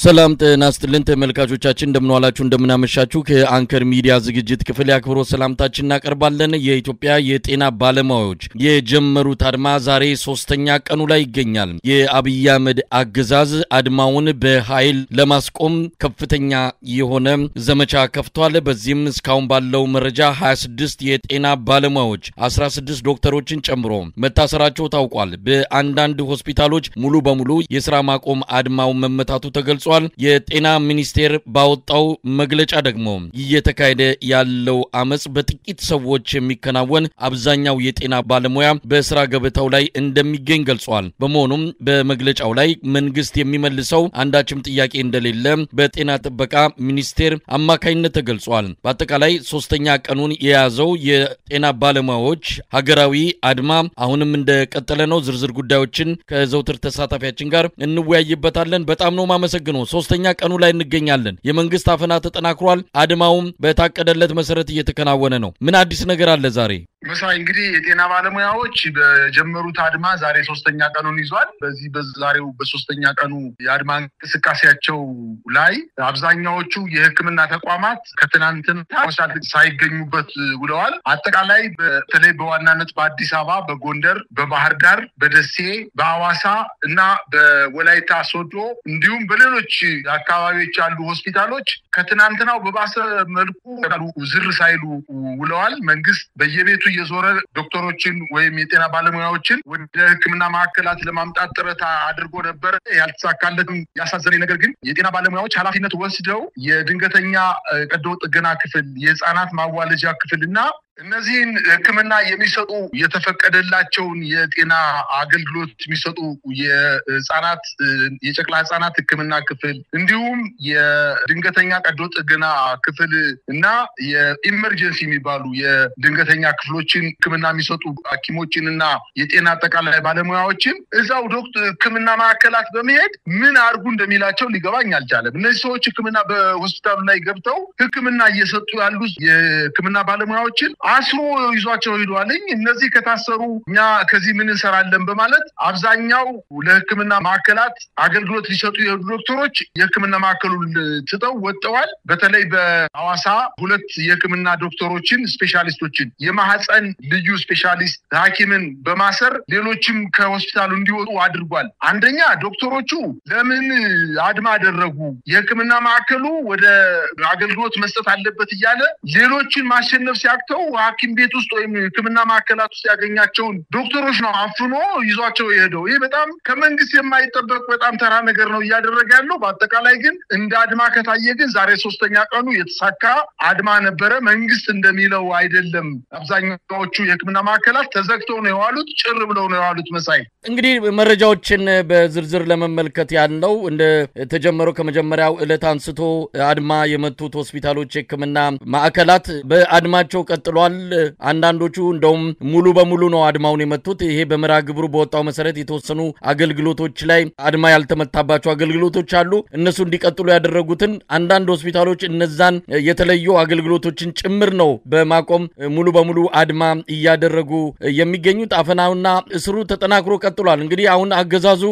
ሰላም ጤና ይስጥልን ተመልካቾቻችን እንደምንዋላችሁ እንደምናመሻችሁ ከአንከር ሚዲያ ዝግጅት ክፍል ያክብሮ ሰላምታችንን እናቀርባለን። የኢትዮጵያ የጤና ባለሙያዎች የጀመሩት አድማ ዛሬ 3ኛ ቀኑ ላይ ይገኛል። የአብይ አህመድ አገዛዝ አድማውን በኃይል ለማስቆም ከፍተኛ የሆነ ዘመቻ ከፍቷል። በዚህም እስካሁን ባለው መረጃ 26 የጤና ባለሙያዎች 16 ዶክተሮችን ጨምሮ መታሰራቸው ታውቋል። በአንዳንድ ሆስፒታሎች ሙሉ በሙሉ የሥራ ማቆም አድማው መመታቱ ተገልጿል። የጤና ሚኒስቴር ባወጣው መግለጫ ደግሞ እየተካሄደ ያለው አመጽ በጥቂት ሰዎች የሚከናወን አብዛኛው የጤና ባለሙያ በስራ ገበታው ላይ እንደሚገኝ ገልጿል። በመሆኑም በመግለጫው ላይ መንግስት የሚመልሰው አንዳችም ጥያቄ እንደሌለ በጤና ጥበቃ ሚኒስቴር አማካይነት ተገልጿል። በአጠቃላይ 3ኛ ቀኑን የያዘው የጤና ባለሙያዎች ሀገራዊ አድማ አሁንም እንደቀጠለ ነው። ዝርዝር ጉዳዮችን ከዘውትር ተሳታፊያችን ጋር እንወያይበታለን። በጣም ነው ማመሰግነው። 3ኛ ቀኑ ላይ እንገኛለን። የመንግስት አፈና ተጠናክሯል። አድማውም በታቀደለት መሰረት እየተከናወነ ነው። ምን አዲስ ነገር አለ ዛሬ? መሳይ እንግዲህ የጤና ባለሙያዎች በጀመሩት አድማ ዛሬ 3ኛ ቀኑን ይዟል። በዚህ በዛሬው በ3ኛ ቀኑ የአድማ እንቅስቃሴያቸው ላይ አብዛኛዎቹ የሕክምና ተቋማት ከትናንትና ሳይገኙበት ውለዋል። አጠቃላይ በተለይ በዋናነት በአዲስ አበባ፣ በጎንደር፣ በባህር ዳር፣ በደሴ፣ በአዋሳ እና በወላይታ ሶዶ እንዲሁም በሌሎች አካባቢዎች ያሉ ሆስፒታሎች ከትናንትናው በባሰ መልኩ ዝር ሳይሉ ውለዋል። መንግስት በየቤቱ የዞረ ዶክተሮችን ወይም የጤና ባለሙያዎችን ወደ ሕክምና ማዕከላት ለማምጣት ጥረት አድርጎ ነበር። ያልተሳካለትም። ያሳዘነኝ ነገር ግን የጤና ባለሙያዎች ኃላፊነት ወስደው የድንገተኛ ቀዶ ጥገና ክፍል፣ የህፃናት ማዋለጃ ክፍልና እነዚህን ሕክምና የሚሰጡ የተፈቀደላቸውን የጤና አገልግሎት የሚሰጡ የህፃናት የጨቅላ ህፃናት ሕክምና ክፍል እንዲሁም የድንገተኛ ቀዶ ጥገና ክፍል እና የኢመርጀንሲ የሚባሉ የድንገተኛ ክፍሎችን ሕክምና የሚሰጡ ሐኪሞችን እና የጤና አጠቃላይ ባለሙያዎችን እዛው ሕክምና ማዕከላት በመሄድ ምን አርጉ እንደሚላቸው ሊገባኝ አልቻለም። እነዚህ ሰዎች ሕክምና በሆስፒታሉ ላይ ገብተው ሕክምና እየሰጡ ያሉ የሕክምና ባለሙያዎችን አስሮ ይዟቸው ሄዷልኝ። እነዚህ ከታሰሩ እኛ ከዚህ ምን እንሰራለን በማለት አብዛኛው ለሕክምና ማዕከላት አገልግሎት ሊሰጡ የሄዱ ዶክተሮች የሕክምና ማዕከሉን ትተው ወጥተዋል። በተለይ በሐዋሳ 2 የሕክምና ዶክተሮችን ስፔሻሊስቶችን የማህፀን ልዩ ስፔሻሊስት ሐኪምን በማሰር ሌሎችም ከሆስፒታሉ እንዲወጡ አድርጓል። አንደኛ ዶክተሮቹ ለምን አድማ አደረጉ? የሕክምና ማዕከሉ ወደ አገልግሎት መስጠት አለበት እያለ ሌሎችን ማሸነፍ ሲያቅተው ሐኪም ቤት ውስጥ ወይም ሕክምና ማዕከላት ውስጥ ያገኛቸውን ዶክተሮች ነው አፍኖ ይዟቸው የሄደው። ይሄ በጣም ከመንግስት የማይጠበቅ በጣም ተራ ነገር ነው እያደረገ ያለው። በአጠቃላይ ግን እንደ አድማ ከታየ ግን ዛሬ 3ኛ ቀኑ የተሳካ አድማ ነበረ። መንግስት እንደሚለው አይደለም። አብዛኛዎቹ የሕክምና ማዕከላት ተዘግተው ነው የዋሉት፣ ጭር ብለው ነው የዋሉት። መሳይ እንግዲህ መረጃዎችን በዝርዝር ለመመልከት ያለው እንደ ተጀመረው ከመጀመሪያው ዕለት አንስቶ አድማ የመቱት ሆስፒታሎች የሕክምና ማዕከላት በአድማቸው ቀጥሏል። አንዳንዶቹ እንደውም ሙሉ በሙሉ ነው አድማውን የመቱት። ይሄ በመርሃ ግብሩ በወጣው መሰረት የተወሰኑ አገልግሎቶች ላይ አድማ ያልተመታባቸው አገልግሎቶች አሉ። እነሱ እንዲቀጥሉ ያደረጉትን አንዳንድ ሆስፒታሎች እነዛን የተለዩ አገልግሎቶችን ጭምር ነው በማቆም ሙሉ በሙሉ አድማ እያደረጉ የሚገኙት። አፈናውና እስሩ ተጠናክሮ ቀጥሏል። እንግዲህ አሁን አገዛዙ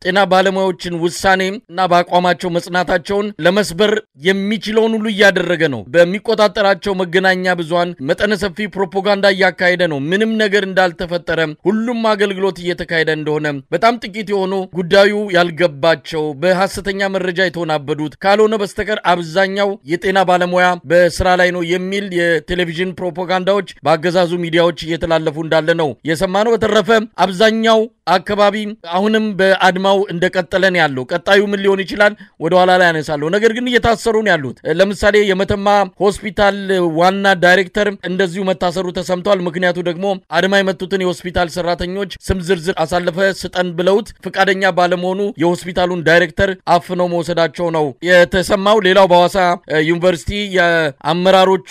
ጤና ባለሙያዎችን ውሳኔ እና በአቋማቸው መጽናታቸውን ለመስበር የሚችለውን ሁሉ እያደረገ ነው። በሚቆጣጠራቸው መገናኛ ብዙሃን መጠነ ሰፊ ፕሮፓጋንዳ እያካሄደ ነው። ምንም ነገር እንዳልተፈጠረ፣ ሁሉም አገልግሎት እየተካሄደ እንደሆነ፣ በጣም ጥቂት የሆኑ ጉዳዩ ያልገባቸው በሐሰተኛ መረጃ የተወናበዱት ካልሆነ በስተቀር አብዛኛው የጤና ባለሙያ በስራ ላይ ነው የሚል የቴሌቪዥን ፕሮፓጋንዳዎች በአገዛዙ ሚዲያዎች እየተላለፉ እንዳለ ነው የሰማነው። በተረፈ አብዛኛው አካባቢ አሁንም በአድማው እንደቀጠለ ነው ያለው። ቀጣዩ ምን ሊሆን ይችላል ወደ ኋላ ላይ ያነሳለሁ። ነገር ግን እየታሰሩ ነው ያሉት። ለምሳሌ የመተማ ሆስፒታል ዋና ዳይሬክተር እንደዚሁ መታሰሩ ተሰምቷል። ምክንያቱ ደግሞ አድማ የመቱትን የሆስፒታል ሰራተኞች ስም ዝርዝር አሳልፈ ስጠን ብለውት ፈቃደኛ ባለመሆኑ የሆስፒታሉን ዳይሬክተር አፍነው መውሰዳቸው ነው የተሰማው። ሌላው በሐዋሳ ዩኒቨርሲቲ የአመራሮቹ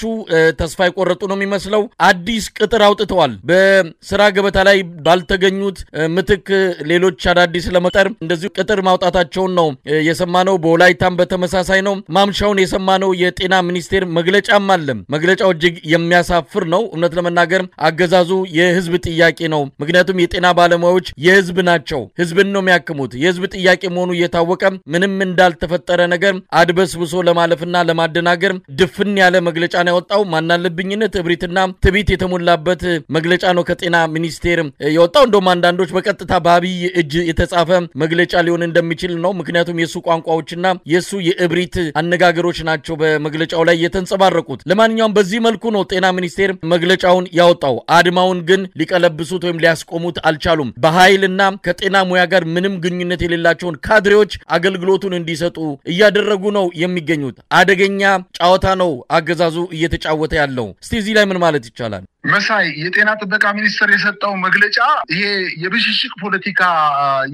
ተስፋ የቆረጡ ነው የሚመስለው። አዲስ ቅጥር አውጥተዋል። በስራ ገበታ ላይ ባልተገኙት ምትክ ሌሎች አዳዲስ ለመቅጠር ጋር እንደዚሁ ቅጥር ማውጣታቸውን ነው የሰማነው። በወላይታም በተመሳሳይ ነው። ማምሻውን የሰማነው የጤና ሚኒስቴር መግለጫም አለ። መግለጫው እጅግ የሚያሳፍር ነው። እውነት ለመናገር አገዛዙ የህዝብ ጥያቄ ነው። ምክንያቱም የጤና ባለሙያዎች የህዝብ ናቸው። ህዝብን ነው የሚያክሙት። የህዝብ ጥያቄ መሆኑ እየታወቀ ምንም እንዳልተፈጠረ ነገር አድበስብሶ ለማለፍና ለማደናገር ድፍን ያለ መግለጫ ነው ያወጣው። ማናለብኝነት እብሪትና ትቢት የተሞላበት መግለጫ ነው ከጤና ሚኒስቴር የወጣው። እንደውም አንዳንዶች በቀጥታ በአብይ እጅ የተጻፈ መግለጫ ሊሆን እንደሚችል ነው። ምክንያቱም የሱ ቋንቋዎችና የሱ የእብሪት አነጋገሮች ናቸው በመግለጫው ላይ የተንጸባረቁት። ለማንኛውም በዚህ መልኩ ነው ጤና ሚኒስቴር መግለጫውን ያወጣው። አድማውን ግን ሊቀለብሱት ወይም ሊያስቆሙት አልቻሉም። በኃይልና ከጤና ሙያ ጋር ምንም ግንኙነት የሌላቸውን ካድሬዎች አገልግሎቱን እንዲሰጡ እያደረጉ ነው የሚገኙት። አደገኛ ጨዋታ ነው አገዛዙ እየተጫወተ ያለው። እስቲ እዚህ ላይ ምን ማለት ይቻላል? መሳይ የጤና ጥበቃ ሚኒስቴር የሰጠው መግለጫ ይሄ የብሽሽቅ ፖለቲካ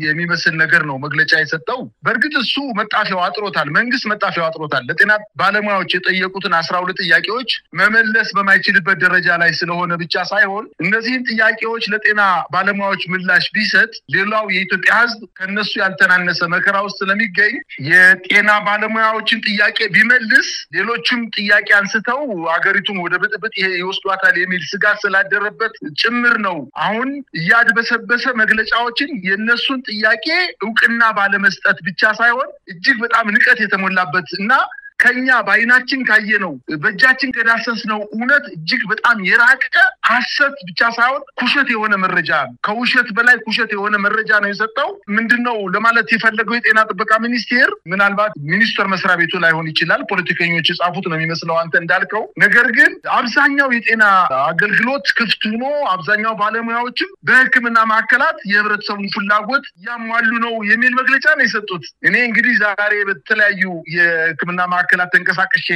የሚመስል ነገር ነው መግለጫ የሰጠው። በእርግጥ እሱ መጣፊያው አጥሮታል። መንግስት መጣፊያው አጥሮታል። ለጤና ባለሙያዎች የጠየቁትን 12 ጥያቄዎች መመለስ በማይችልበት ደረጃ ላይ ስለሆነ ብቻ ሳይሆን እነዚህን ጥያቄዎች ለጤና ባለሙያዎች ምላሽ ቢሰጥ ሌላው የኢትዮጵያ ሕዝብ ከነሱ ያልተናነሰ መከራ ውስጥ ስለሚገኝ የጤና ባለሙያዎችን ጥያቄ ቢመልስ ሌሎችም ጥያቄ አንስተው አገሪቱን ወደ ብጥብጥ ይወስዷታል የሚል ጋር ስላደረበት ጭምር ነው አሁን ያድበሰበሰ መግለጫዎችን የነሱን ጥያቄ ዕውቅና ባለመስጠት ብቻ ሳይሆን እጅግ በጣም ንቀት የተሞላበት እና ከኛ ባይናችን ካየነው በእጃችን ከዳሰስነው እውነት እጅግ በጣም የራቀ ሐሰት ብቻ ሳይሆን ኩሸት የሆነ መረጃ ከውሸት በላይ ኩሸት የሆነ መረጃ ነው የሰጠው። ምንድነው ለማለት የፈለገው የጤና ጥበቃ ሚኒስቴር ምናልባት ሚኒስትር መስሪያ ቤቱ ላይሆን ይችላል፣ ፖለቲከኞች የጻፉት ነው የሚመስለው አንተ እንዳልከው። ነገር ግን አብዛኛው የጤና አገልግሎት ክፍት ሆኖ አብዛኛው ባለሙያዎችም በሕክምና ማዕከላት የህብረተሰቡን ፍላጎት ያሟሉ ነው የሚል መግለጫ ነው የሰጡት። እኔ እንግዲህ ዛሬ በተለያዩ የሕክምና ማዕከላት ተንቀሳቀሼ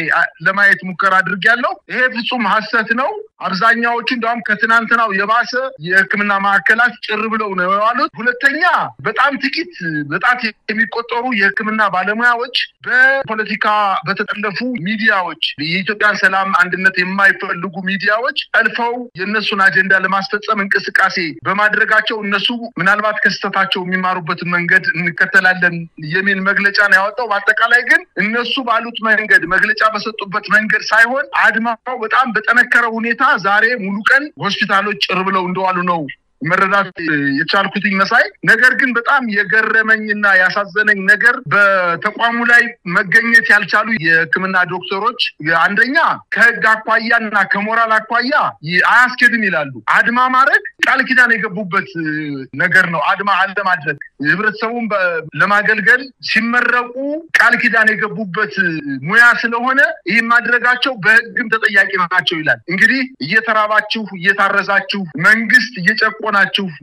ለማየት ሙከራ አድርጌያለሁ። ይሄ ፍጹም ሐሰት ነው። አብዛኛዎቹ እንደውም ከትናንትናው የባሰ የሕክምና ማዕከላት ጭር ብለው ነው ያሉት። ሁለተኛ በጣም ጥቂት በጣት የሚቆጠሩ የሕክምና ባለሙያዎች በፖለቲካ በተጠለፉ ሚዲያዎች የኢትዮጵያን ሰላም አንድነት የማይፈልጉ ሚዲያዎች አልፈው የነሱን አጀንዳ ለማስፈጸም እንቅስቃሴ በማድረጋቸው እነሱ ምናልባት ከስተታቸው የሚማሩበትን መንገድ እንከተላለን የሚል መግለጫ ነው ያወጣው። በአጠቃላይ ግን እነሱ ባሉት መንገድ መግለጫ በሰጡበት መንገድ ሳይሆን አድማው በጣም በጠነከረ ሁኔታ ዛሬ ሙሉ ቀን ሆስፒታሎች ጭር ብለው እንደዋሉ ነው መረዳት የቻልኩት መሳይ። ነገር ግን በጣም የገረመኝና ያሳዘነኝ ነገር በተቋሙ ላይ መገኘት ያልቻሉ የሕክምና ዶክተሮች አንደኛ ከህግ አኳያና ከሞራል አኳያ አያስኬድም ይላሉ። አድማ ማድረግ ቃል ኪዳን የገቡበት ነገር ነው። አድማ አለማድረግ ህብረተሰቡን ለማገልገል ሲመረቁ ቃል ኪዳን የገቡበት ሙያ ስለሆነ ይህን ማድረጋቸው በህግም ተጠያቂ ናቸው ይላል። እንግዲህ እየተራባችሁ እየታረዛችሁ መንግስት እየጨቆናችሁ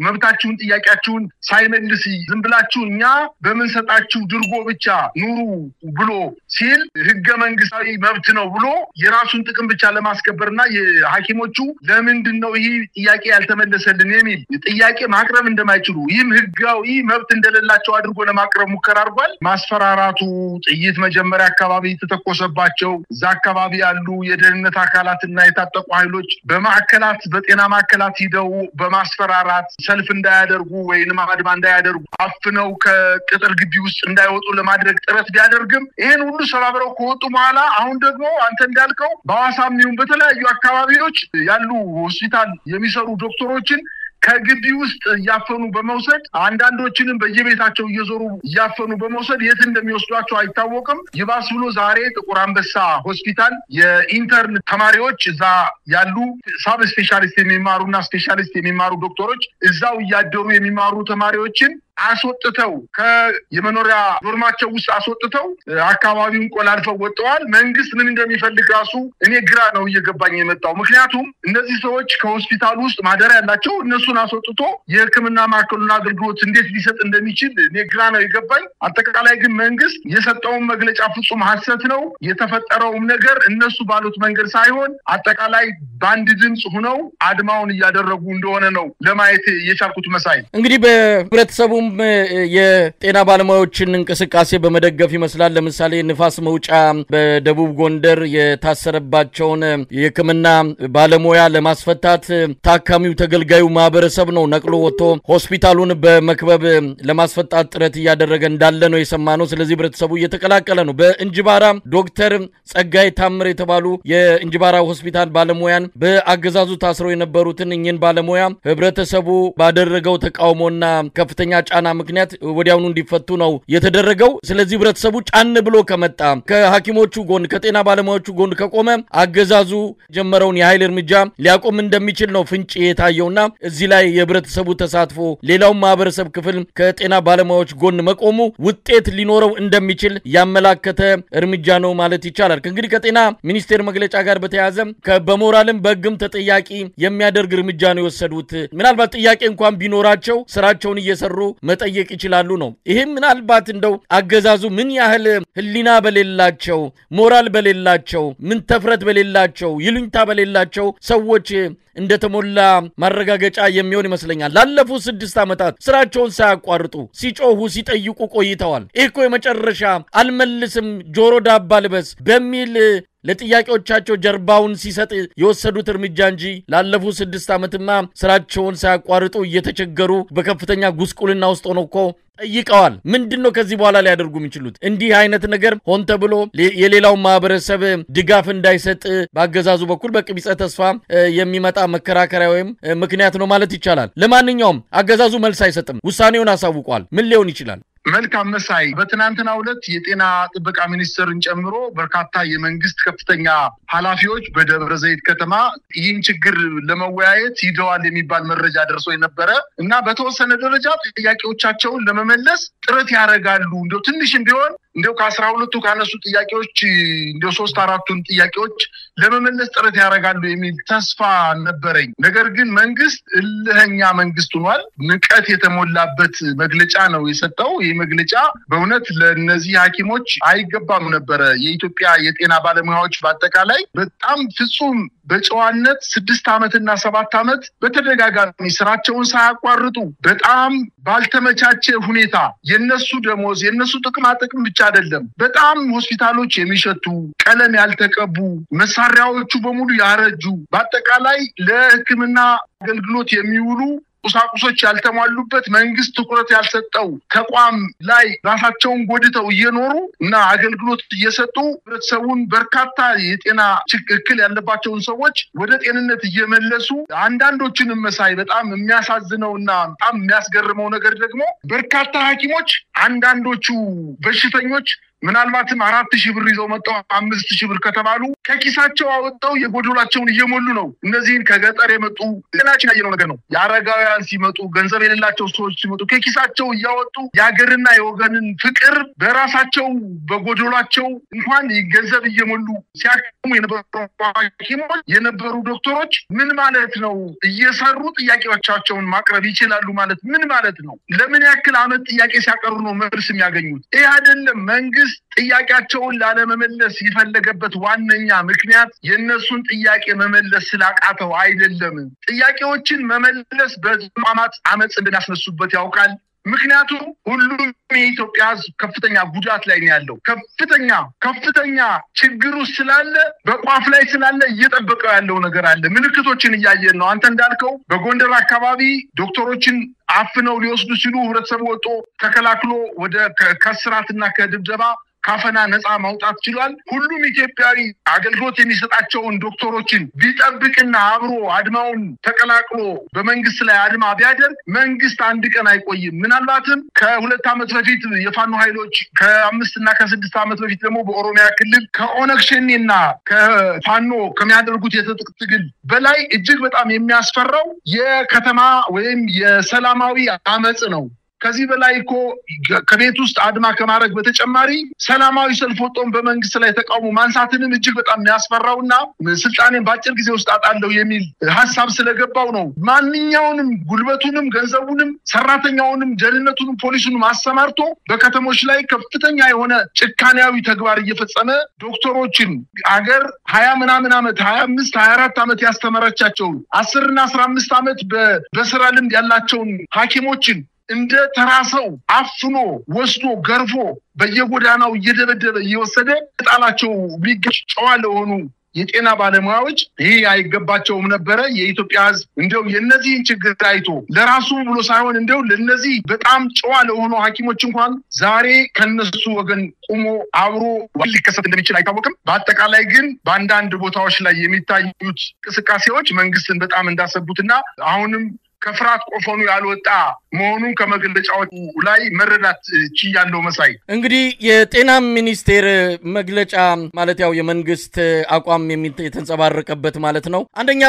መብታችሁን ጥያቄያችሁን ሳይመልስ ዝም ብላችሁ እኛ በመንሰጣችሁ ድርጎ ብቻ ኑሩ ብሎ ሲል ህገ መንግስታዊ መብት ነው ብሎ የራሱን ጥቅም ብቻ ለማስከበርና የሐኪሞቹ ለምንድነው ይህ ጥያቄ ያልተመለሰልን የሚል ጥያቄ ማቅረብ እንደማይችሉ ይህም ህጋዊ መብት እንደሌላቸው አድርጎ ለማቅረብ ሙከራ አድርጓል። ማስፈራራቱ ጥይት መጀመሪያ አካባቢ ተተኮሰባቸው። እዛ አካባቢ ያሉ የደህንነት አካላትና የታጠቁ ኃይሎች በማዕከላት በጤና ማዕከላት ሂደው በማስፈራራት ሰልፍ እንዳያደርጉ ወይንም አድማ እንዳያደርጉ አፍነው ከቅጥር ግቢ ውስጥ እንዳይወጡ ለማድረግ ጥረት ቢያደርግም ይሄን ሁሉ ሰባብረው ከወጡ በኋላ አሁን ደግሞ አንተ እንዳልከው በሐዋሳም ይሁን በተለያዩ አካባቢዎች ያሉ ሆስፒታል የሚሰሩ ዶክተሮችን ከግቢ ውስጥ ያፈኑ በመውሰድ አንዳንዶችንም በየቤታቸው እየዞሩ ያፈኑ በመውሰድ የት እንደሚወስዷቸው አይታወቅም። ይባስ ብሎ ዛሬ ጥቁር አንበሳ ሆስፒታል የኢንተርን ተማሪዎች እዛ ያሉ ሳብ ስፔሻሊስት የሚማሩና ስፔሻሊስት የሚማሩ ዶክተሮች እዛው እያደሩ የሚማሩ ተማሪዎችን አስወጥተው ከየመኖሪያ ዶርማቸው ውስጥ አስወጥተው አካባቢውን ቆላልፈው ወጥተዋል። መንግስት ምን እንደሚፈልግ ራሱ እኔ ግራ ነው እየገባኝ የመጣው። ምክንያቱም እነዚህ ሰዎች ከሆስፒታል ውስጥ ማደሪያ ያላቸው እነሱን አስወጥቶ የሕክምና ማዕከሉን አገልግሎት እንዴት ሊሰጥ እንደሚችል እኔ ግራ ነው የገባኝ። አጠቃላይ ግን መንግስት የሰጠውን መግለጫ ፍጹም ሐሰት ነው። የተፈጠረውም ነገር እነሱ ባሉት መንገድ ሳይሆን አጠቃላይ በአንድ ድምጽ ሆነው አድማውን እያደረጉ እንደሆነ ነው ለማየት የቻልኩት መሳይ። እንግዲህ በህብረተሰቡ ህብረተሰቡም የጤና ባለሙያዎችን እንቅስቃሴ በመደገፍ ይመስላል። ለምሳሌ ንፋስ መውጫ በደቡብ ጎንደር የታሰረባቸውን የሕክምና ባለሙያ ለማስፈታት ታካሚው ተገልጋዩ ማህበረሰብ ነው ነቅሎ ወጥቶ ሆስፒታሉን በመክበብ ለማስፈታት ጥረት እያደረገ እንዳለ ነው የሰማነው። ስለዚህ ህብረተሰቡ እየተቀላቀለ ነው። በእንጅባራ ዶክተር ጸጋይ ታምር የተባሉ የእንጅባራ ሆስፒታል ባለሙያን በአገዛዙ ታስረው የነበሩትን እኚህን ባለሙያ ህብረተሰቡ ባደረገው ተቃውሞና ከፍተኛ ጫና ምክንያት ወዲያውኑ እንዲፈቱ ነው የተደረገው። ስለዚህ ህብረተሰቡ ጫን ብሎ ከመጣ ከሐኪሞቹ ጎን ከጤና ባለሙያዎቹ ጎን ከቆመ አገዛዙ ጀመረውን የኃይል እርምጃ ሊያቆም እንደሚችል ነው ፍንጭ የታየውና እዚህ ላይ የህብረተሰቡ ተሳትፎ ሌላው ማህበረሰብ ክፍል ከጤና ባለሙያዎች ጎን መቆሙ ውጤት ሊኖረው እንደሚችል ያመላከተ እርምጃ ነው ማለት ይቻላል። እንግዲህ ከጤና ሚኒስቴር መግለጫ ጋር በተያያዘ በሞራልም በህግም ተጠያቂ የሚያደርግ እርምጃ ነው የወሰዱት። ምናልባት ጥያቄ እንኳን ቢኖራቸው ስራቸውን እየሰሩ መጠየቅ ይችላሉ ነው። ይሄም ምናልባት እንደው አገዛዙ ምን ያህል ህሊና በሌላቸው ሞራል በሌላቸው ምን ተፍረት በሌላቸው ይሉኝታ በሌላቸው ሰዎች እንደተሞላ ማረጋገጫ የሚሆን ይመስለኛል። ላለፉት 6 ዓመታት ስራቸውን ሳያቋርጡ ሲጮሁ ሲጠይቁ ቆይተዋል። እኮ የመጨረሻ አልመልስም ጆሮ ዳባ ልበስ በሚል ለጥያቄዎቻቸው ጀርባውን ሲሰጥ የወሰዱት እርምጃ እንጂ ላለፉት 6 ዓመትማ ስራቸውን ሳያቋርጡ እየተቸገሩ በከፍተኛ ጉስቁልና ውስጥ ሆነው ጠይቀዋል። ምንድነው ከዚህ በኋላ ሊያደርጉ የሚችሉት? እንዲህ አይነት ነገር ሆን ተብሎ የሌላው ማህበረሰብ ድጋፍ እንዳይሰጥ በአገዛዙ በኩል በቅቢጸ ተስፋ የሚመጣ መከራከሪያ ወይም ምክንያት ነው ማለት ይቻላል። ለማንኛውም አገዛዙ መልስ አይሰጥም፣ ውሳኔውን አሳውቋል። ምን ሊሆን ይችላል? መልካም መሳይ በትናንትናው ዕለት የጤና ጥበቃ ሚኒስቴርን ጨምሮ በርካታ የመንግስት ከፍተኛ ኃላፊዎች በደብረ ዘይት ከተማ ይህን ችግር ለመወያየት ሂደዋል የሚባል መረጃ ደርሶ የነበረ እና በተወሰነ ደረጃ ጥያቄዎቻቸውን ለመመለስ ጥረት ያደርጋሉ። እንደው ትንሽም ቢሆን እንደው ከ12ቱ ካነሱ ጥያቄዎች እንደው 3-4ቱን ጥያቄዎች ለመመለስ ጥረት ያደርጋሉ የሚል ተስፋ ነበረኝ። ነገር ግን መንግስት እልህኛ መንግስት ሆኗል። ንቀት የተሞላበት መግለጫ ነው የሰጠው። ይህ መግለጫ በእውነት ለነዚህ ሐኪሞች አይገባም ነበር። የኢትዮጵያ የጤና ባለሙያዎች በአጠቃላይ በጣም ፍጹም በጨዋነት 6 ዓመትና 7 ዓመት በተደጋጋሚ ስራቸውን ሳያቋርጡ በጣም ባልተመቻቸ ሁኔታ የነሱ ደሞዝ የነሱ ጥቅም ብቻ አይደለም፣ በጣም ሆስፒታሎች የሚሸቱ ቀለም ያልተቀቡ መሳሪያዎቹ በሙሉ ያረጁ በአጠቃላይ ለሕክምና አገልግሎት የሚውሉ ቁሳቁሶች ያልተሟሉበት መንግስት ትኩረት ያልሰጠው ተቋም ላይ ራሳቸውን ጎድተው እየኖሩ እና አገልግሎት እየሰጡ ህብረተሰቡን በርካታ የጤና ችግር ያለባቸውን ሰዎች ወደ ጤንነት እየመለሱ አንዳንዶችንም መሳይ በጣም የሚያሳዝነውና በጣም የሚያስገርመው ነገር ደግሞ በርካታ ሐኪሞች አንዳንዶቹ በሽተኞች ምናልባትም 4000 ብር ይዘው መጣው 5000 ብር ከተባሉ ከኪሳቸው አወጣው የጎዶላቸውን እየሞሉ ነው። እነዚህን ከገጠር የመጡ ጤናችን ያየነው ነገር ነው። ያረጋውያን ሲመጡ ገንዘብ የሌላቸው ሰዎች ሲመጡ ከኪሳቸው እያወጡ ያገርና የወገንን ፍቅር በራሳቸው በጎዶላቸው እንኳን ገንዘብ እየሞሉ ሲያከሙ የነበሩ ሐኪሞች የነበሩ ዶክተሮች ምን ማለት ነው? እየሰሩ ጥያቄዎቻቸውን ማቅረብ ይችላሉ ማለት ምን ማለት ነው? ለምን ያክል አመት ጥያቄ ሲያቀርቡ ነው መልስ የሚያገኙት? ይሄ አይደለም መንግስት ጥያቄያቸውን ላለመመለስ ይፈለገበት ዋነኛ ምክንያት የነሱን ጥያቄ መመለስ ስላቃተው አይደለም። ጥያቄዎችን መመለስ በማማት አመጽ እንደሚያስነሱበት ያውቃል። ምክንያቱም ሁሉም የኢትዮጵያ ሕዝብ ከፍተኛ ጉዳት ላይ ነው ያለው። ከፍተኛ ችግሩ ስላለ በቋፍ ላይ ስላለ እየጠበቀው ያለው ነገር አለ። ምልክቶችን እያየን ነው። አንተ እንዳልከው በጎንደር አካባቢ ዶክተሮችን አፍነው ሊወስዱ ሲሉ ህብረተሰቡ ወጥቶ ተከላክሎ ወደ ከስራትና ከድብደባ ካፈና ነፃ ማውጣት ችሏል። ሁሉም ኢትዮጵያዊ አገልግሎት የሚሰጣቸውን ዶክተሮችን ቢጠብቅና አብሮ አድማውን ተቀላቅሎ በመንግስት ላይ አድማ ቢያደርግ መንግስት አንድ ቀን አይቆይም። ምናልባትም ከ2 ዓመት በፊት የፋኖ ኃይሎች ከ5 እና ከ6 ዓመት በፊት ደግሞ በኦሮሚያ ክልል ከኦነግ ሸኔና ከፋኖ ከሚያደርጉት የትጥቅ ትግል በላይ እጅግ በጣም የሚያስፈራው የከተማ ወይም የሰላማዊ አመጽ ነው። ከዚህ በላይ እኮ ከቤት ውስጥ አድማ ከማድረግ በተጨማሪ ሰላማዊ ሰልፍ ወጥቶ በመንግስት ላይ ተቃውሞ ማንሳትንም እጅግ በጣም የሚያስፈራውና ስልጣኔን በአጭር ጊዜ ውስጥ አጣለው የሚል ሐሳብ ስለገባው ነው። ማንኛውንም ጉልበቱንም ገንዘቡንም ሰራተኛውንም ደህንነቱንም ፖሊሱንም አሰማርቶ በከተሞች ላይ ከፍተኛ የሆነ ጭካኔያዊ ተግባር እየፈጸመ ዶክተሮችን አገር 20 ምናምን ዓመት 25 24 ዓመት ያስተማራቻቸው 10 እና 15 ዓመት በስራ ልምድ ያላቸውን ሐኪሞችን እንደ ተራሰው አፍኖ ወስዶ ገርፎ በየጎዳናው እየደበደበ እየወሰደ ጣላቸው ቢገጭ ጨዋ ለሆኑ የጤና ባለሙያዎች ይሄ አይገባቸውም ነበር። የኢትዮጵያ ሕዝብ እንደው የነዚህን ችግር አይቶ ለራሱ ብሎ ሳይሆን እንደው ለነዚህ በጣም ጨዋ ለሆኑ ሐኪሞች እንኳን ዛሬ ከነሱ ወገን ቆሞ አብሮ ሊከሰት እንደሚችል አይታወቅም። በአጠቃላይ ግን በአንዳንድ ቦታዎች ላይ የሚታዩት እንቅስቃሴዎች መንግስትን በጣም እንዳሰቡትና አሁንም ከፍራት ቆፈኑ ያልወጣ መሆኑን ከመግለጫው ላይ መረዳት ችያለው። መሳይ እንግዲህ የጤና ሚኒስቴር መግለጫ ማለት ያው የመንግስት አቋም የተንጸባረቀበት ማለት ነው። አንደኛ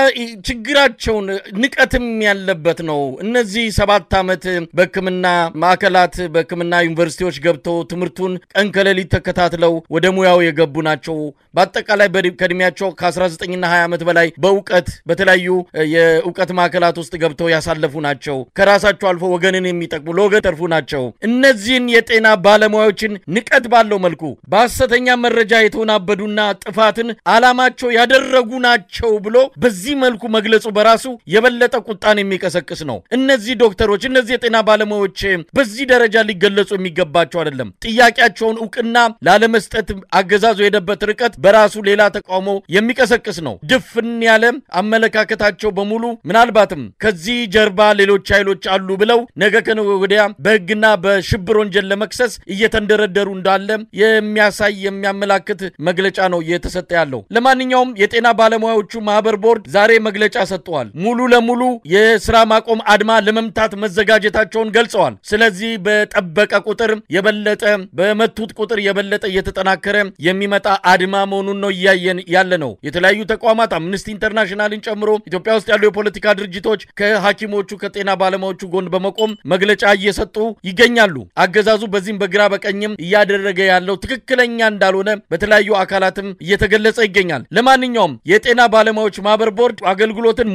ችግራቸውን ንቀትም ያለበት ነው። እነዚህ 7 ዓመት በሕክምና ማዕከላት በሕክምና ዩኒቨርሲቲዎች ገብተው ትምህርቱን ቀን ከሌሊት ተከታትለው ወደ ሙያው የገቡ ናቸው። በአጠቃላይ ከእድሜያቸው ከ19 እና 20 ዓመት በላይ በእውቀት በተለያዩ የእውቀት ማዕከላት ውስጥ ገብተው ያሳለፉ ናቸው። ከራሳቸው አልፎ ወገንን የሚጠቅሙ ለወገን ተርፉ ናቸው። እነዚህን የጤና ባለሙያዎችን ንቀት ባለው መልኩ በሐሰተኛ መረጃ የተወናበዱና ጥፋትን ዓላማቸው ያደረጉ ናቸው ብሎ በዚህ መልኩ መግለጹ በራሱ የበለጠ ቁጣን የሚቀሰቅስ ነው። እነዚህ ዶክተሮች እነዚህ የጤና ባለሙያዎች በዚህ ደረጃ ሊገለጹ የሚገባቸው አይደለም። ጥያቄያቸውን ዕውቅና ላለመስጠት አገዛዙ የሄደበት ርቀት በራሱ ሌላ ተቃውሞ የሚቀሰቅስ ነው። ድፍን ያለ አመለካከታቸው በሙሉ ምናልባትም ከዚህ ጀርባ ሌሎች ኃይሎች አሉ ብለው ነገ ከነገ ወዲያ በሕግና በሽብር ወንጀል ለመክሰስ እየተንደረደሩ እንዳለ የሚያሳይ የሚያመላክት መግለጫ ነው እየተሰጠ ያለው። ለማንኛውም የጤና ባለሙያዎቹ ማህበር ቦርድ ዛሬ መግለጫ ሰጥተዋል። ሙሉ ለሙሉ የሥራ ማቆም አድማ ለመምታት መዘጋጀታቸውን ገልጸዋል። ስለዚህ በጠበቀ ቁጥር የበለጠ በመቱት ቁጥር የበለጠ እየተጠናከረ የሚመጣ አድማ መሆኑን ነው እያየን ያለ ነው። የተለያዩ ተቋማት አምነስቲ ኢንተርናሽናልን ጨምሮ ኢትዮጵያ ውስጥ ያሉ የፖለቲካ ድርጅቶች ከሐኪሞቹ ከጤና ባለሙያዎቹ ጎን በመቆም መግለጫ እየሰጡ ይገኛሉ። አገዛዙ በዚህም በግራ በቀኝም እያደረገ ያለው ትክክለኛ እንዳልሆነ በተለያዩ አካላትም እየተገለጸ ይገኛል። ለማንኛውም የጤና ባለሙያዎች ማህበር ቦርድ አገልግሎትን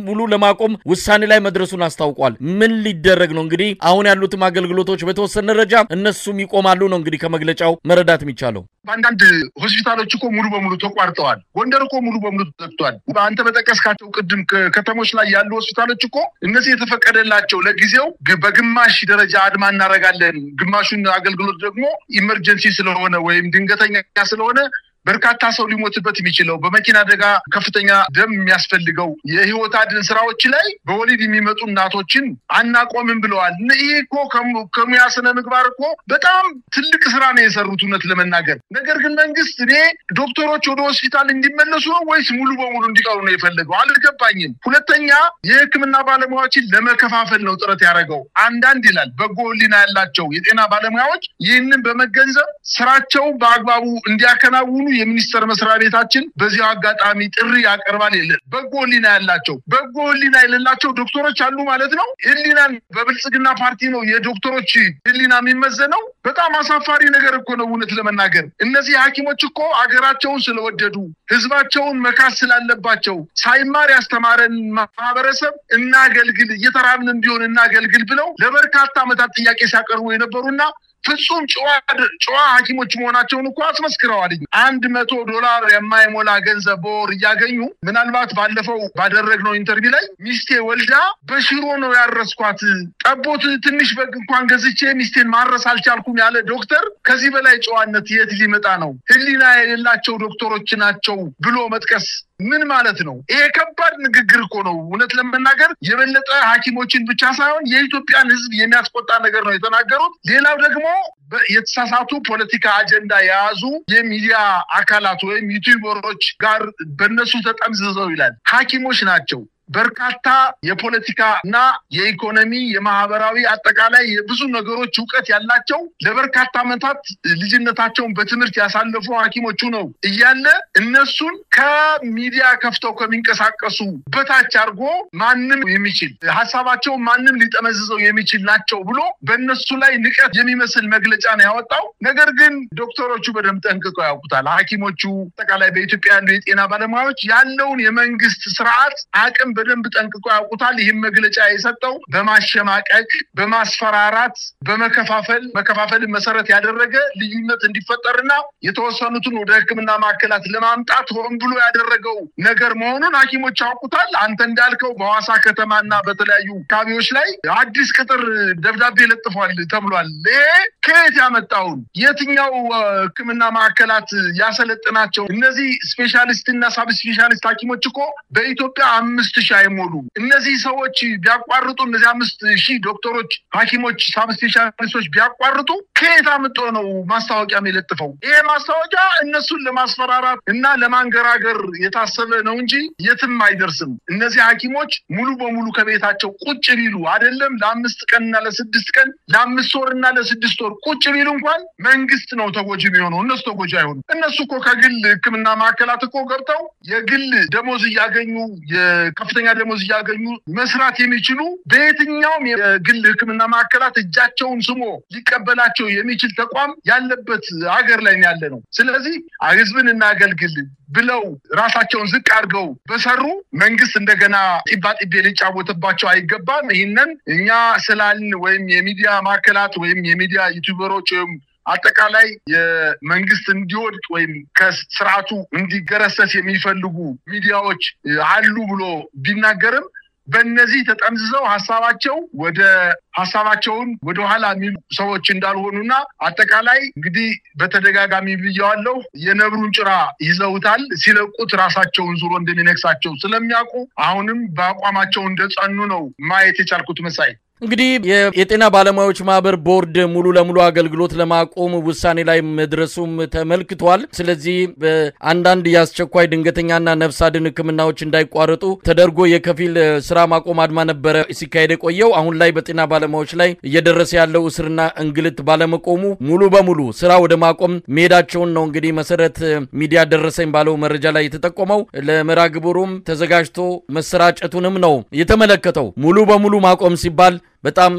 ሙሉ ለማቆም ውሳኔ ላይ መድረሱን አስታውቋል። ምን ሊደረግ ነው እንግዲህ? አሁን ያሉትም አገልግሎቶች በተወሰነ ደረጃ እነሱም ይቆማሉ ነው እንግዲህ ከመግለጫው መረዳት የሚቻለው። በአንዳንድ ሆስፒታሎች እኮ ሙሉ በሙሉ ተቋርጠዋል። ጎንደር እኮ ሙሉ በሙሉ ተዘግቷል። በአንተ በጠቀስካቸው ቅድም ከተሞች ላይ ያሉ ሆስፒታሎች እኮ እነዚህ የተፈቀደላቸው ለጊዜው በግማሽ ደረጃ አድማ እናደርጋለን፣ ግማሹን አገልግሎት ደግሞ ኢመርጀንሲ ስለሆነ ወይም ድንገተኛ ስለሆነ በርካታ ሰው ሊሞትበት የሚችለው በመኪና አደጋ ከፍተኛ ደም የሚያስፈልገው የህይወት አድን ስራዎች ላይ በወሊድ የሚመጡ እናቶችን አናቆምም ብለዋል። ይሄ እኮ ከሙያ ስነ ምግባር እኮ በጣም ትልቅ ስራ ነው የሰሩት እውነት ለመናገር። ነገር ግን መንግስት እኔ ዶክተሮች ወደ ሆስፒታል እንዲመለሱ ነው ወይስ ሙሉ በሙሉ እንዲቀሩ ነው የፈለገው? አልገባኝም። ሁለተኛ የህክምና ባለሙያዎችን ለመከፋፈል ነው ጥረት ያደረገው። አንዳንድ ይላል በጎ ህሊና ያላቸው የጤና ባለሙያዎች ይህንን በመገንዘብ ስራቸውን በአግባቡ እንዲያከናውኑ የሚኒስቴር መስሪያ ቤታችን በዚህ አጋጣሚ ጥሪ ያቀርባል። በጎ ህሊና ያላቸው በጎ ህሊና የሌላቸው ዶክተሮች አሉ ማለት ነው። ህሊናን በብልጽግና ፓርቲ ነው የዶክተሮች ህሊና የሚመዘነው። በጣም አሳፋሪ ነገር እኮ ነው እውነት ለመናገር። እነዚህ ሐኪሞች እኮ አገራቸውን ስለወደዱ ህዝባቸውን መካስ ስላለባቸው ሳይማር ያስተማረን ማህበረሰብ እናገልግል እየተራብንም ቢሆን እናገልግል ብለው ለበርካታ ዓመታት ጥያቄ ሲያቀርቡ የነበሩና ፍጹም ጨዋ ሐኪሞች መሆናቸውን እኮ አስመስክረዋል። $100 የማይሞላ ገንዘብ በወር እያገኙ ምናልባት ባለፈው ባደረግነው ኢንተርቪው ላይ ሚስቴ ወልዳ በሽሮ ነው ያረስኳት፣ ጠቦት ትንሽ በግ እንኳን ገዝቼ ሚስቴን ማረስ አልቻልኩም ያለ ዶክተር ከዚህ በላይ ጨዋነት የት ሊመጣ ነው? ህሊና የሌላቸው ዶክተሮች ናቸው ብሎ መጥቀስ ምን ማለት ነው? ይሄ ከባድ ንግግር እኮ ነው እውነት ለመናገር። የበለጠ ሐኪሞችን ብቻ ሳይሆን የኢትዮጵያን ህዝብ የሚያስቆጣ ነገር ነው የተናገሩት። ሌላው ደግሞ የተሳሳቱ ፖለቲካ አጀንዳ የያዙ የሚዲያ አካላት ወይም ዩቲዩበሮች ጋር በእነሱ ተጠምዝዘው ይላል። ሐኪሞች ናቸው። በርካታ የፖለቲካና የኢኮኖሚ የማህበራዊ አጠቃላይ የብዙ ነገሮች ዕውቀት ያላቸው ለበርካታ ዓመታት ልጅነታቸውን በትምህርት ያሳለፉ ሐኪሞቹ ነው እያለ እነሱን ከሚዲያ ከፍተው ከሚንቀሳቀሱ በታች አድርጎ ማንም የሚችል ሐሳባቸው ማንም ሊጠመዝዘው የሚችል ናቸው ብሎ በእነሱ ላይ ንቀት የሚመስል መግለጫ ነው ያወጣው። ነገር ግን ዶክተሮቹ በደንብ ጠንቅቀው ያውቁታል። ሐኪሞቹ አጠቃላይ በኢትዮጵያ ያሉ የጤና ባለሙያዎች ያለውን የመንግስት ስርዓት አቅም በደንብ ጠንቅቆ ያውቁታል። ይህም መግለጫ የሰጠው በማሸማቀቅ በማስፈራራት መከፋፈል መሰረት ያደረገ ልዩነት እንዲፈጠርና የተወሰኑትን ወደ ሕክምና ማዕከላት ለማምጣት ሆን ብሎ ያደረገው ነገር መሆኑን ሐኪሞች ያውቁታል። አንተ እንዳልከው በሐዋሳ ከተማና በተለያዩ አካባቢዎች ላይ አዲስ ቅጥር ደብዳቤ ለጥፏል ተብሏል። ከየት ያመጣውን የትኛው ሕክምና ማዕከላት ያሰለጥናቸው እነዚህ ስፔሻሊስትና ሳብ ስፔሻሊስት ሐኪሞች እኮ በኢትዮጵያ 5000 አይሞሉ። እነዚህ ሰዎች ቢያቋርጡ እነዚህ 5000 ዶክተሮች ሐኪሞች ሳብ ስፔሻሊስቶች ቢያቋርጡ ከየት አመጣ ነው ማስታወቂያ የሚለጥፈው? ይሄ ማስታወቂያ እነሱን ለማስፈራራት እና ለማንገራገር የታሰበ ነው እንጂ የትም አይደርስም። እነዚህ ሐኪሞች ሙሉ በሙሉ ከቤታቸው ቁጭ ቢሉ አይደለም ለ5 ቀንና ለ6 ቀን ለ5 ወርና ለ6 ወር ቁጭ ቢሉ እንኳን መንግስት ነው ተጎጂ የሚሆነው፣ እነሱ ተጎጂ አይሆኑም። እነሱ እኮ ከግል ሕክምና ማዕከላት እኮ ገብተው የግል ደሞዝ እያገኙ የከፍተኛ ደሞዝ እያገኙ መስራት የሚችሉ በየትኛውም የግል ሕክምና ማዕከላት እጃቸውን ስሞ ሊቀበላቸው የሚችል ተቋም ያለበት ሀገር ላይ ያለ ነው። ስለዚህ ህዝብን እናገልግል ብለው ራሳቸውን ዝቅ አድርገው በሰሩ መንግስት እንደገና ጢባጢቤ ሊጫወትባቸው አይገባም። ይሄንን እኛ ስላልን ወይም የሚዲያ ማዕከላት ወይም የሚዲያ ዩቲዩበሮች ወይም አጠቃላይ የመንግስት እንዲወድቅ ወይም ከስርዓቱ እንዲገረሰስ የሚፈልጉ ሚዲያዎች አሉ ብሎ ቢናገርም በእነዚህ ተጠምዝዘው ሐሳባቸውን ወደ ኋላ የሚሉ ሰዎች እንዳልሆኑና አጠቃላይ እንግዲህ በተደጋጋሚ ብያዋለሁ የነብሩን ጭራ ይዘውታል። ሲለቁት ራሳቸውን ዙሮ እንደሚነክሳቸው ስለሚያውቁ አሁንም በአቋማቸው እንደጸኑ ነው ማየት የቻልኩት መሳይ። እንግዲህ የጤና ባለሙያዎች ማህበር ቦርድ ሙሉ ለሙሉ አገልግሎት ለማቆም ውሳኔ ላይ መድረሱም ተመልክቷል። ስለዚህ አንዳንድ የአስቸኳይ ድንገተኛና ነፍስ አድን ሕክምናዎች እንዳይቋረጡ ተደርጎ የከፊል ስራ ማቆም አድማ ነበረ ሲካሄድ የቆየው። አሁን ላይ በጤና ባለሙያዎች ላይ እየደረሰ ያለው እስርና እንግልት ባለመቆሙ ሙሉ በሙሉ ስራ ወደ ማቆም መሄዳቸውን ነው እንግዲህ መሰረት ሚዲያ ደረሰኝ ባለው መረጃ ላይ የተጠቆመው። ለመርሃ ግብሩም ተዘጋጅቶ መሰራጨቱንም ነው የተመለከተው። ሙሉ በሙሉ ማቆም ሲባል በጣም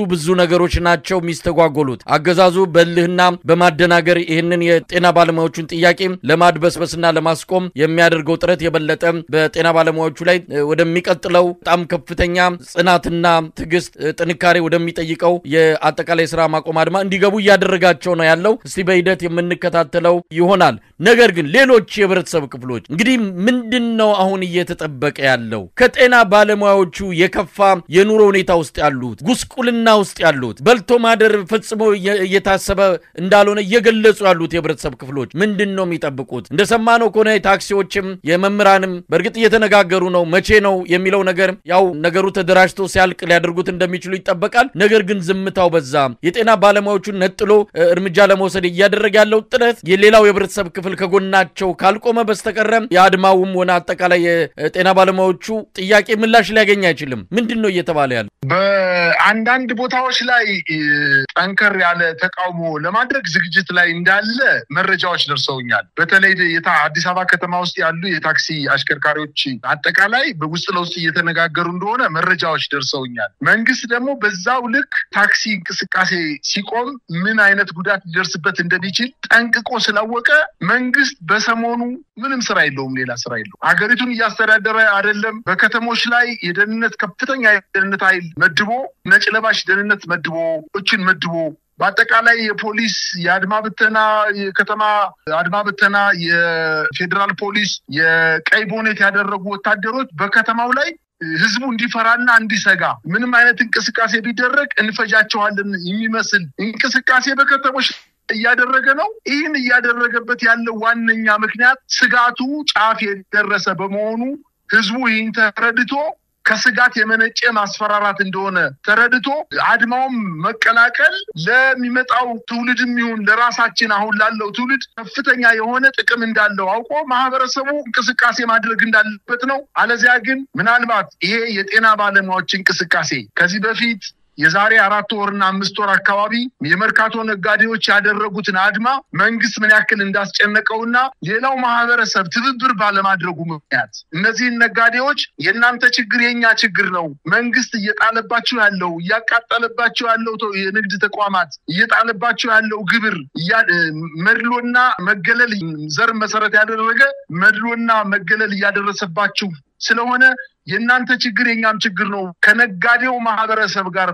ብዙ ነገሮች ናቸው የሚስተጓጎሉት። አገዛዙ በልህና በማደናገር ይህንን የጤና ባለሙያዎቹን ጥያቄ ለማድበስበስና ለማስቆም የሚያደርገው ጥረት የበለጠ በጤና ባለሙያዎቹ ላይ ወደሚቀጥለው በጣም ከፍተኛ ጽናትና ትዕግስት ጥንካሬ ወደሚጠይቀው የአጠቃላይ ስራ ማቆም አድማ እንዲገቡ እያደረጋቸው ነው ያለው። እስቲ በሂደት የምንከታተለው ይሆናል። ነገር ግን ሌሎች የህብረተሰብ ክፍሎች እንግዲህ ምንድነው አሁን እየተጠበቀ ያለው? ከጤና ባለሙያዎቹ የከፋ የኑሮ ሁኔታ ውስጥ ያሉ ጉስቁልና ውስጥ ያሉት በልቶ ማደር ፈጽሞ እየታሰበ እንዳልሆነ እየገለጹ ያሉት የህብረተሰብ ክፍሎች ምንድነው የሚጠብቁት? እንደሰማነው ከሆነ ታክሲዎችም የመምህራንም በርግጥ እየተነጋገሩ ነው። መቼ ነው የሚለው ነገር ያው ነገሩ ተደራጅቶ ሲያልቅ ሊያደርጉት እንደሚችሉ ይጠበቃል። ነገር ግን ዝምታው በዛ። የጤና ባለሙያዎቹን ነጥሎ እርምጃ ለመውሰድ እያደረገ ያለው ጥረት የሌላው የህብረተሰብ ክፍል ከጎናቸው ካልቆመ በስተቀር የአድማውም ሆነ አጠቃላይ የጤና ባለሙያዎቹ ጥያቄ ምላሽ ሊያገኝ አይችልም። ምንድነው እየተባለ ያለው? በአንዳንድ ቦታዎች ላይ ጠንከር ያለ ተቃውሞ ለማድረግ ዝግጅት ላይ እንዳለ መረጃዎች ደርሰውኛል። በተለይ አዲስ አበባ ከተማ ውስጥ ያሉ የታክሲ አሽከርካሪዎች አጠቃላይ በውስጥ ለውስጥ እየተነጋገሩ እንደሆነ መረጃዎች ደርሰውኛል። መንግስት ደግሞ በዛው ልክ ታክሲ እንቅስቃሴ ሲቆም ምን አይነት ጉዳት ሊደርስበት እንደሚችል ጠንቅቆ ስላወቀ መንግስት በሰሞኑ ምንም ስራ የለውም፣ ሌላ ስራ የለውም። ሀገሪቱን እያስተዳደረ አይደለም። በከተሞች ላይ የደህንነት ከፍተኛ የደህንነት ኃይል መድቦ ነጭ ለባሽ ደህንነት መድቦ በአጠቃላይ የፖሊስ የአድማ ብተና የከተማ አድማ ብተና የፌደራል ፖሊስ የቀይ ቦኔት ያደረጉ ወታደሮች በከተማው ላይ ህዝቡ እንዲፈራና እንዲሰጋ ምንም አይነት እንቅስቃሴ ቢደረግ እንፈጃቸዋለን የሚመስል እንቅስቃሴ በከተሞች እያደረገ ነው። ይህን እያደረገበት ያለው ዋነኛ ምክንያት ስጋቱ ጫፍ የደረሰ በመሆኑ ህዝቡ ይህን ተረድቶ ከስጋት የመነጨ ማስፈራራት እንደሆነ ተረድቶ አድማውም መቀላቀል ለሚመጣው ትውልድም ይሁን ለራሳችን አሁን ላለው ትውልድ ከፍተኛ የሆነ ጥቅም እንዳለው አውቆ ማህበረሰቡ እንቅስቃሴ ማድረግ እንዳለበት ነው። አለዚያ ግን ምናልባት ይሄ የጤና ባለሙያዎች እንቅስቃሴ ከዚህ በፊት የዛሬ 4 ወርና 5 ወር አካባቢ የመርካቶ ነጋዴዎች ያደረጉትን አድማ መንግስት ምን ያክል እንዳስጨነቀውና ሌላው ማህበረሰብ ትብብር ባለማድረጉ ምክንያት እነዚህ ነጋዴዎች የናንተ ችግር የኛ ችግር ነው፣ መንግስት እየጣለባቸው ያለው እያቃጠለባቸው ያለው የንግድ ተቋማት እየጣለባቸው ያለው ግብር መድሎና መገለል ዘር መሰረት ያደረገ መድሎና መገለል እያደረሰባቸው ስለሆነ የናንተ ችግር የኛም ችግር ነው ከነጋዴው ማህበረሰብ ጋር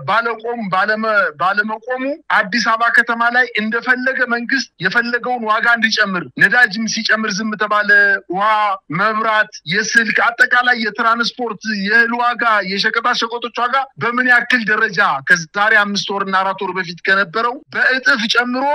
ባለመቆሙ አዲስ አበባ ከተማ ላይ እንደፈለገ መንግስት የፈለገውን ዋጋ እንዲጨምር ነዳጅም ሲጨምር ዝም ተባለ ውሃ መብራት የስልክ አጠቃላይ የትራንስፖርት የእህል ዋጋ የሸቀጣ ሸቀጦች ዋጋ በምን ያክል ደረጃ ከዛሬ 5 ወርና 4 ወር በፊት ከነበረው በእጥፍ ጨምሮ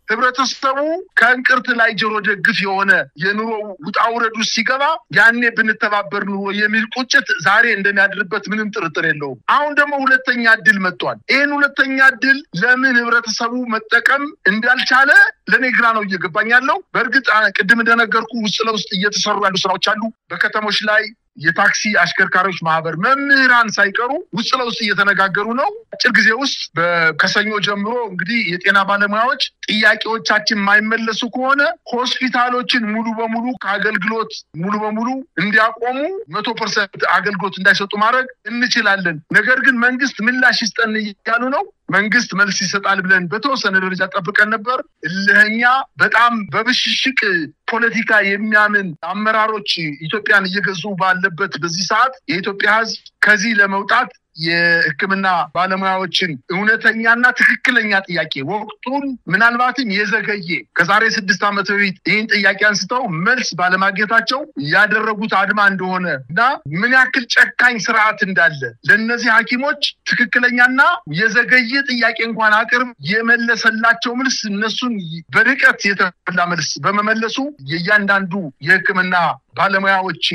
ህብረተሰቡ ከእንቅርት ላይ ጆሮ ደግፍ የሆነ የኑሮ ውጣውረዱ ሲገባ ያኔ ብንተባበር ኑሮ የሚል ቁጭት ዛሬ እንደሚያድርበት ምንም ጥርጥር የለውም አሁን ደግሞ ሁለተኛ እድል መጥቷል ይሄን ሁለተኛ እድል ለምን ህብረተሰቡ መጠቀም እንዳልቻለ ለኔ ግራ ነው እየገባኝ ያለው በእርግጥ ቅድም እንደነገርኩ ውስጥ ለውስጥ እየተሰሩ ያሉ ስራዎች አሉ በከተሞች ላይ የታክሲ አሽከርካሪዎች ማህበር መምህራን ሳይቀሩ ውስጥ ለውስጥ እየተነጋገሩ ነው አጭር ጊዜ ውስጥ ከሰኞ ጀምሮ እንግዲህ የጤና ባለሙያዎች ጥያቄዎቻችን ማይመለሱ ከሆነ ሆስፒታሎችን ሙሉ በሙሉ ከአገልግሎት ሙሉ በሙሉ እንዲያቆሙ 100% አገልግሎት እንዳይሰጡ ማድረግ እንችላለን ነገር ግን መንግስት ምላሽ ይስጠን ያሉ ነው መንግስት መልስ ይሰጣል ብለን በተወሰነ ደረጃ ጠብቀን ነበር ለኛ በጣም በብሽሽቅ ፖለቲካ የሚያምን አመራሮች ኢትዮጵያን እየገዙ ባለበት በዚህ ሰዓት የኢትዮጵያ ህዝብ ከዚህ ለመውጣት የህክምና ባለሙያዎችን እውነተኛና ትክክለኛ ጥያቄ ወቅቱን ምናልባትም የዘገየ ከዛሬ 6 ዓመት በፊት ይህን ጥያቄ አንስተው መልስ ባለማግኘታቸው ያደረጉት አድማ እንደሆነና ምን ያክል ጨካኝ ስርዓት እንዳለ ለነዚህ ሐኪሞች ትክክለኛና የዘገየ ጥያቄ እንኳን አቅርብ የመለሰላቸው መልስ እነሱን በርቀት የተበላ መልስ በመመለሱ የእያንዳንዱ የህክምና ባለሙያዎች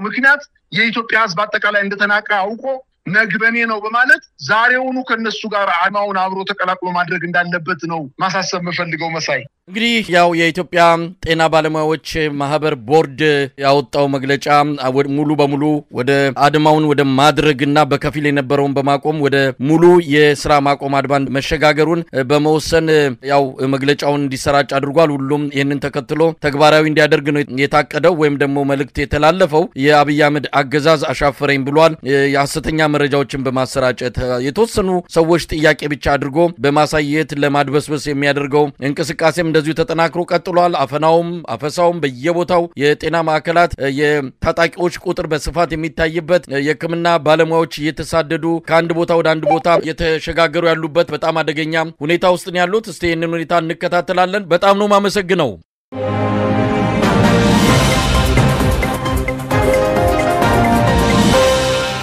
ምክንያት የኢትዮጵያ ህዝብ አጠቃላይ እንደተናቀ አውቆ ነግበኔ ነው በማለት ዛሬውኑ ከነሱ ጋር አድማውን አብሮ ተቀላቅሎ ማድረግ እንዳለበት ነው ማሳሰብ መፈልገው መሳይ እንግዲህ ያው የኢትዮጵያ ጤና ባለሙያዎች ማህበር ቦርድ ያወጣው መግለጫ ሙሉ በሙሉ ወደ አድማውን ወደ ማድረግና በከፊል የነበረውን በማቆም ወደ ሙሉ የሥራ ማቆም አድማን መሸጋገሩን በመወሰን ያው መግለጫውን እንዲሰራጭ አድርጓል ሁሉም ይሄንን ተከትሎ ተግባራዊ እንዲያደርግ ነው የታቀደው ወይም ደግሞ መልእክት የተላለፈው የአብይ አህመድ አገዛዝ አሻፈረኝ ብሏል የሐሰተኛ መረጃዎችን በማሰራጨት የተወሰኑ ሰዎች ጥያቄ ብቻ አድርጎ በማሳየት ለማድበስበስ የሚያደርገው እንቅስቃሴም እንደዚሁ ተጠናክሮ ቀጥሏል አፈሳውም በየቦታው የጤና ማዕከላት የታጣቂዎች ቁጥር በስፋት የሚታይበት የህክምና ባለሙያዎች እየተሳደዱ ከአንድ ቦታ ወደ አንድ ቦታ እየተሸጋገሩ ያሉበት በጣም አደገኛ ሁኔታ ውስጥ ነው ያሉት እስቲ ይሄንን ሁኔታ እንከታተላለን በጣም ነው ማመሰግነው